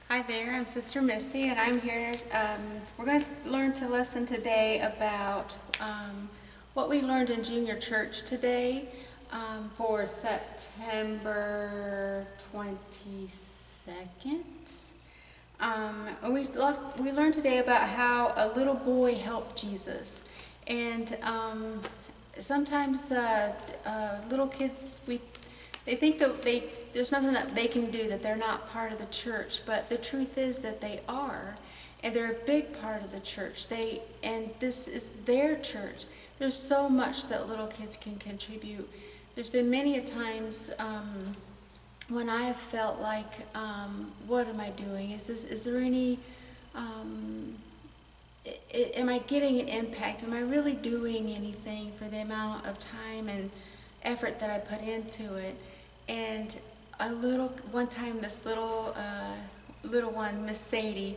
Hi there, I'm Sister Missy, and I'm here. We're going to learn to lesson today about what we learned in junior church today for September 22nd. We learned today about how a little boy helped Jesus, and sometimes little kids they think that there's nothing that they can do, that they're not part of the church, but the truth is that they are, and they're a big part of the church. And this is their church. There's so much that little kids can contribute. There's been many a times when I have felt like, what am I doing? Is there any, am I getting an impact? Am I really doing anything for the amount of time and effort that I put into it? And one time, this little one, Miss Sadie,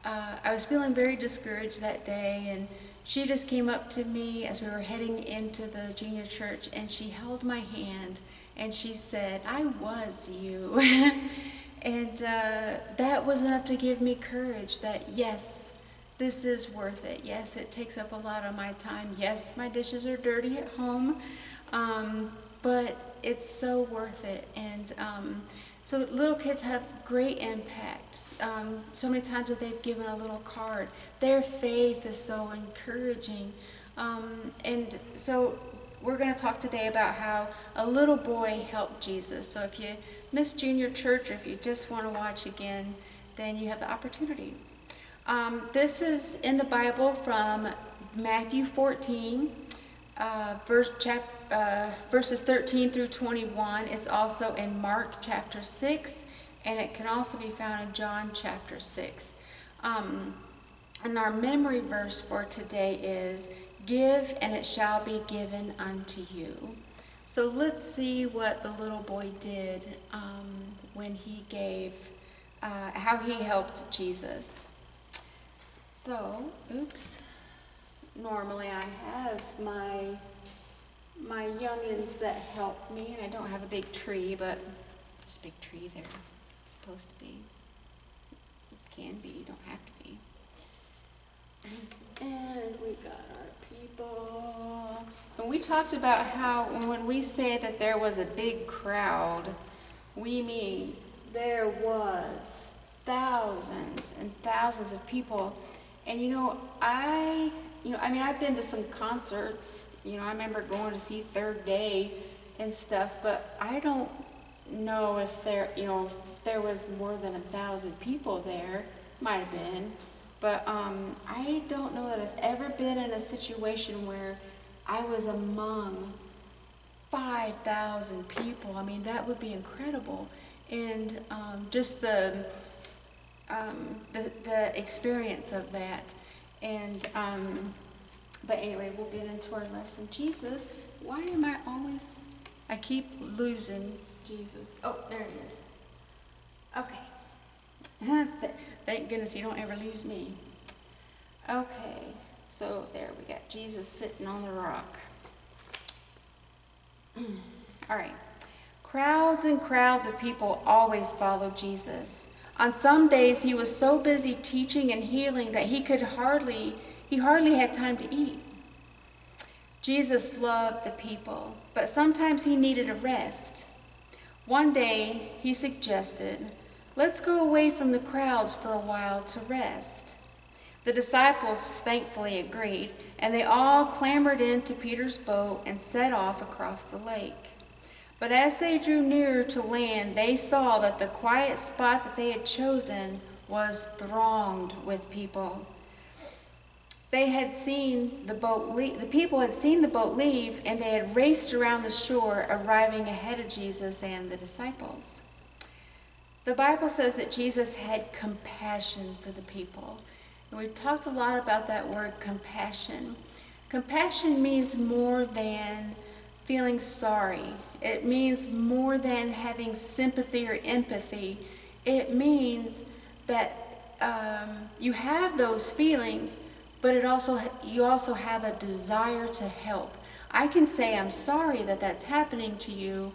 I was feeling very discouraged that day, and she just came up to me as we were heading into the junior church, and she held my hand, and she said, "I was you." And that was enough to give me courage that, yes, this is worth it. Yes, it takes up a lot of my time. Yes, my dishes are dirty at home, but it's so worth it. And so little kids have great impacts. So many times that they've given a little card. Their faith is so encouraging. And so we're going to talk today about how a little boy helped Jesus. So if you missed junior church, or if you just want to watch again, then you have the opportunity. This is in the Bible from Matthew 14, verses 13 through 21. It's also in Mark chapter 6, and it can also be found in John chapter 6. And our memory verse for today is, "Give, and it shall be given unto you." So let's see what the little boy did when he gave, how he helped Jesus. So, normally I have my youngins that help me, and I don't have a big tree, but there's a big tree there. It's supposed to be. It can be, you don't have to be. And we got our people. And we talked about how when we say that there was a big crowd, we mean there was thousands and thousands of people. And I've been to some concerts. I remember going to see Third Day and stuff, but I don't know if there was more than 1,000 people there. Might have been, but I don't know that I've ever been in a situation where I was among 5,000 people. I mean, that would be incredible, and just the experience of that. And but anyway, we'll get into our lesson. Jesus, why am I keep losing Jesus. Oh, there he is. Okay. Thank goodness you don't ever lose me. Okay, so there we got Jesus sitting on the rock. All right. Crowds and crowds of people always followed Jesus. On some days he was so busy teaching and healing that he hardly had time to eat. Jesus loved the people, but sometimes he needed a rest. One day he suggested, "Let's go away from the crowds for a while to rest." The disciples thankfully agreed, and they all clambered into Peter's boat and set off across the lake. But as they drew nearer to land, they saw that the quiet spot that they had chosen was thronged with people. The people had seen the boat leave, and they had raced around the shore, arriving ahead of Jesus and the disciples. The Bible says that Jesus had compassion for the people. And we've talked a lot about that word compassion. Compassion means more than feeling sorry. It means more than having sympathy or empathy. It means that you have those feelings, but you also have a desire to help. I can say I'm sorry that that's happening to you,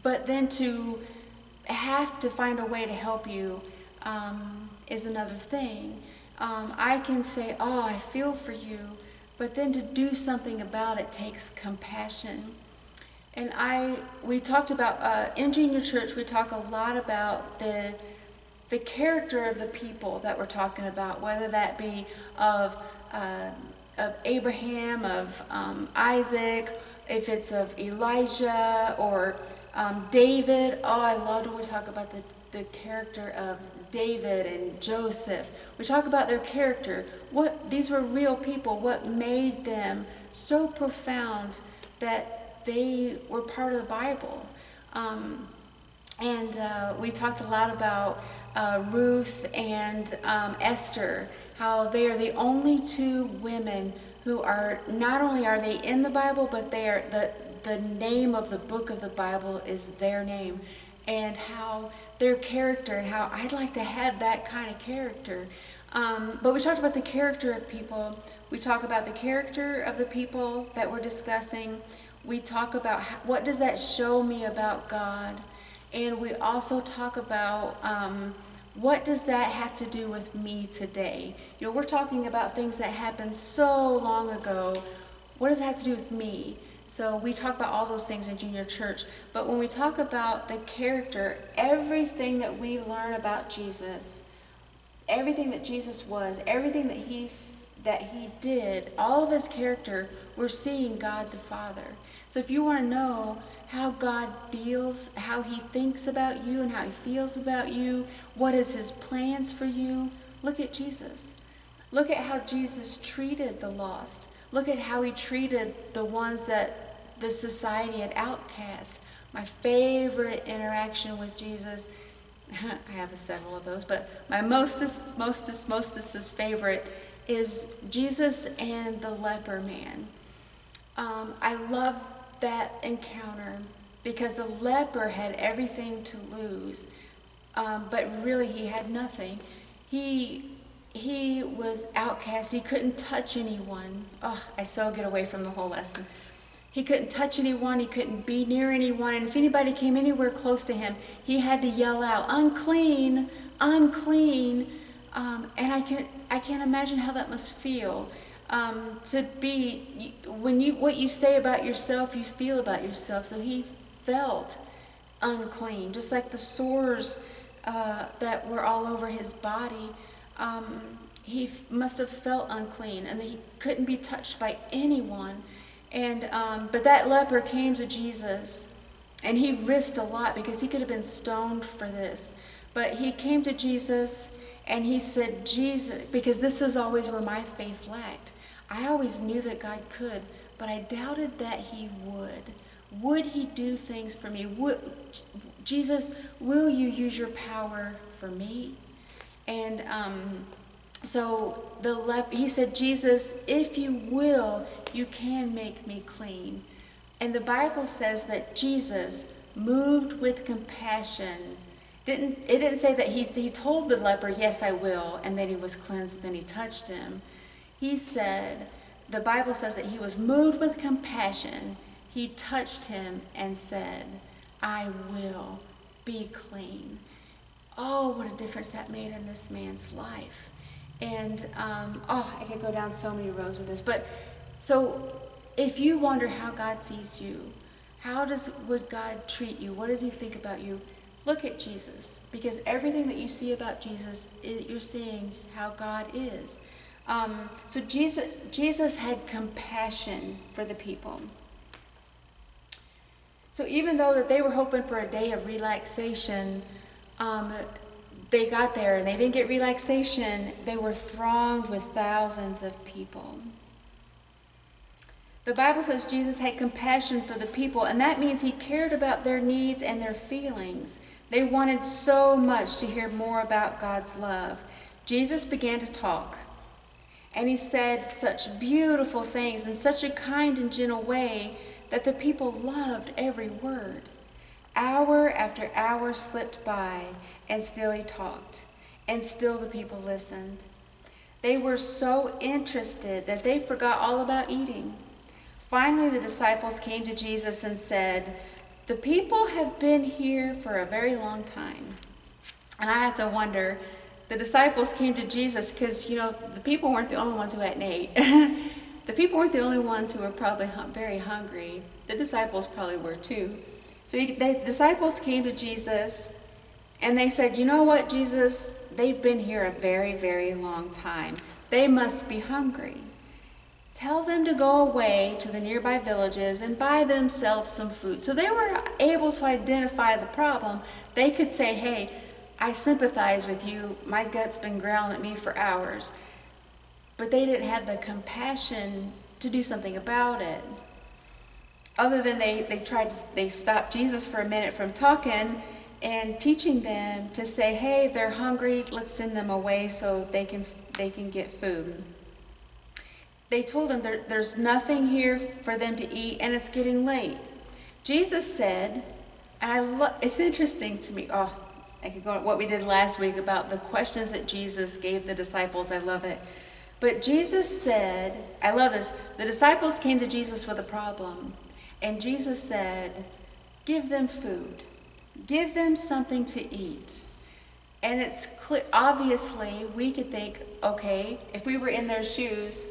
but then to have to find a way to help you is another thing. I can say, oh, I feel for you, but then to do something about it takes compassion. And we talked about, in junior church, we talk a lot about the character of the people that we're talking about, whether that be of Abraham, of Isaac, if it's of Elijah or David. Oh, I love when we talk about the character of David and Joseph. We talk about their character. These were real people. What made them so profound that they were part of the Bible. We talked a lot about Ruth and Esther, how they are the only two women who are, not only are they in the Bible, but they are the name of the book of the Bible is their name, and how their character, and how I'd like to have that kind of character. But we talked about the character of people. We talk about the character of the people that we're discussing. We talk about what does that show me about God, and we also talk about what does that have to do with me today. You know, we're talking about things that happened so long ago. What does that have to do with me? So we talk about all those things in junior church. But when we talk about the character, everything that we learn about Jesus, everything that Jesus was, everything that he did, all of his character, we're seeing God the Father. So if you want to know how God feels, how he thinks about you and how he feels about you, what is his plans for you, look at Jesus. Look at how Jesus treated the lost. Look at how he treated the ones that the society had outcast. My favorite interaction with Jesus, I have several of those, but my mostest favorite is Jesus and the leper man. I love that encounter because the leper had everything to lose, but really he had nothing. He was outcast. He couldn't touch anyone. Oh, I so get away from the whole lesson. He couldn't touch anyone. He couldn't be near anyone. And if anybody came anywhere close to him, he had to yell out, "Unclean, unclean." And I can't imagine how that must feel. To be, what you say about yourself, you feel about yourself. So he felt unclean, just like the sores that were all over his body. He must have felt unclean, and he couldn't be touched by anyone. And but that leper came to Jesus, and he risked a lot because he could have been stoned for this. But he came to Jesus, and he said, "Jesus," because this is always where my faith lacked. I always knew that God could, but I doubted that he would. Would he do things for me? Jesus, will you use your power for me? And so he said, "Jesus, if you will, you can make me clean." And the Bible says that Jesus, moved with compassion, it didn't say that he told the leper, "Yes, I will," and then he was cleansed, and then he touched him. The Bible says that he was moved with compassion. He touched him and said, "I will be clean." Oh, what a difference that made in this man's life. And, I could go down so many roads with this. But, so, if you wonder how God sees you, would God treat you? What does he think about you? Look at Jesus. Because everything that you see about Jesus, you're seeing how God is. So Jesus had compassion for the people. So even though that they were hoping for a day of relaxation, they got there and they didn't get relaxation. They were thronged with thousands of people. The Bible says Jesus had compassion for the people, and that means he cared about their needs and their feelings. They wanted so much to hear more about God's love. Jesus began to talk, and he said such beautiful things in such a kind and gentle way that the people loved every word. Hour after hour slipped by, and still he talked, and still the people listened. They were so interested that they forgot all about eating. Finally, the disciples came to Jesus and said, the people have been here for a very long time. And I have to wonder, the disciples came to Jesus because, the people weren't the only ones who hadn't ate. The people weren't the only ones who were probably very hungry. The disciples probably were too. So the disciples came to Jesus and they said, you know what, Jesus, they've been here a very, very long time. They must be hungry. Tell them to go away to the nearby villages and buy themselves some food. So they were able to identify the problem. They could say, hey, I sympathize with you. My gut's been growling at me for hours. But they didn't have the compassion to do something about it. Other than they stopped Jesus for a minute from talking and teaching them to say, hey, they're hungry, let's send them away so they can get food. They told them there's nothing here for them to eat and it's getting late. Jesus said, and it's interesting to me, I could go on what we did last week about the questions that Jesus gave the disciples. I love it. But Jesus said, I love this, the disciples came to Jesus with a problem. And Jesus said, give them food. Give them something to eat. And it's clear, obviously, we could think, okay, if we were in their shoes,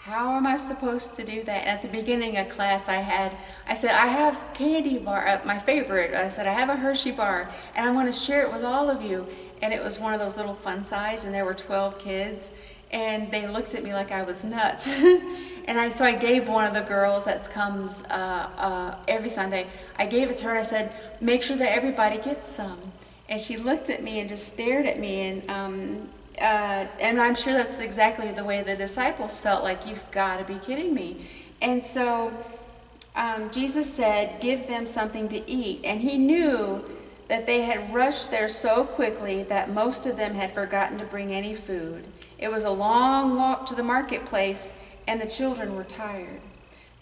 how am I supposed to do that? And at the beginning of class I said, I have candy bar, my favorite. I said, I have a Hershey bar, and I want to share it with all of you. And it was one of those little fun size, and there were 12 kids. And they looked at me like I was nuts. So I gave one of the girls that comes every Sunday, I gave it to her and I said, make sure that everybody gets some. And she looked at me and just stared at me, and I'm sure that's exactly the way the disciples felt, like, you've got to be kidding me. And so Jesus said, give them something to eat. And he knew that they had rushed there so quickly that most of them had forgotten to bring any food. It was a long walk to the marketplace, and the children were tired.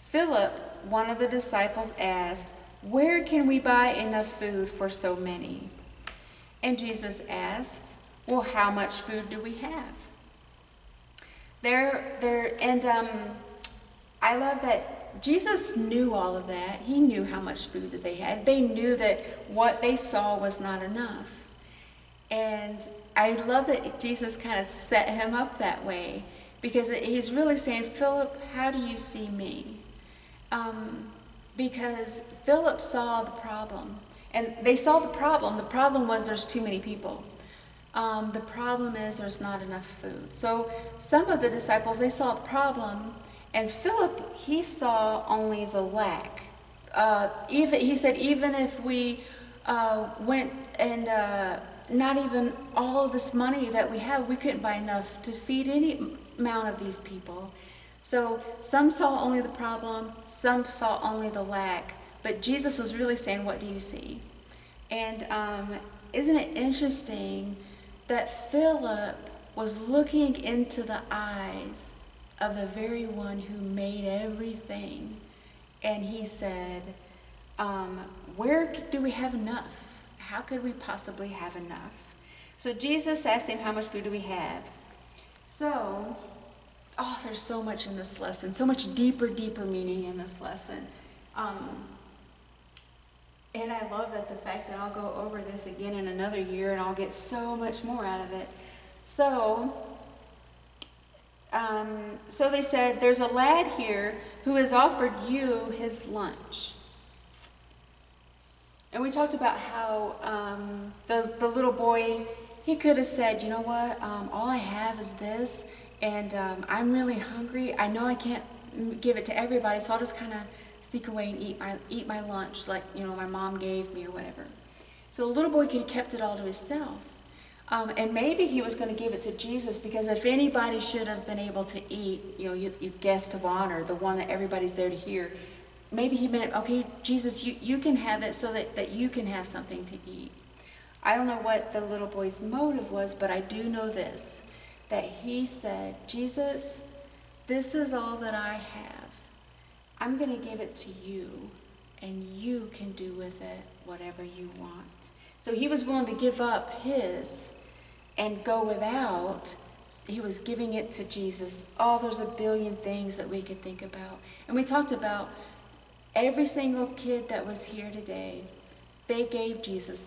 Philip, one of the disciples, asked, where can we buy enough food for so many? And Jesus asked, well, how much food do we have? I love that Jesus knew all of that. He knew how much food that they had. They knew that what they saw was not enough. And I love that Jesus kind of set him up that way, because he's really saying, Philip, how do you see me? Because Philip saw the problem. And they saw the problem. The problem was there's too many people. The problem is there's not enough food. So some of the disciples, they saw the problem, and Philip, he saw only the lack. He said, even if we went and not even all of this money that we have, we couldn't buy enough to feed any amount of these people. So some saw only the problem, some saw only the lack, but Jesus was really saying, what do you see? And isn't it interesting that Philip was looking into the eyes of the very one who made everything, and he said, where do we have enough? How could we possibly have enough? So Jesus asked him, how much food do we have? So, there's so much in this lesson, so much deeper meaning in this lesson. And I love that the fact that I'll go over this again in another year and I'll get so much more out of it. So they said, there's a lad here who has offered you his lunch. And we talked about how the little boy, he could have said, you know what, all I have is this, and I'm really hungry. I know I can't give it to everybody, so I'll just kind of sneak away and eat my lunch like, my mom gave me or whatever. So the little boy could have kept it all to himself. And maybe he was going to give it to Jesus, because if anybody should have been able to eat, your guest of honor, the one that everybody's there to hear, maybe he meant, okay, Jesus, you can have it so that you can have something to eat. I don't know what the little boy's motive was, but I do know this, that he said, Jesus, this is all that I have. I'm going to give it to you, and you can do with it whatever you want. So he was willing to give up his and go without. He was giving it to Jesus. There's a billion things that we could think about. And we talked about Every single kid that was here today, they gave Jesus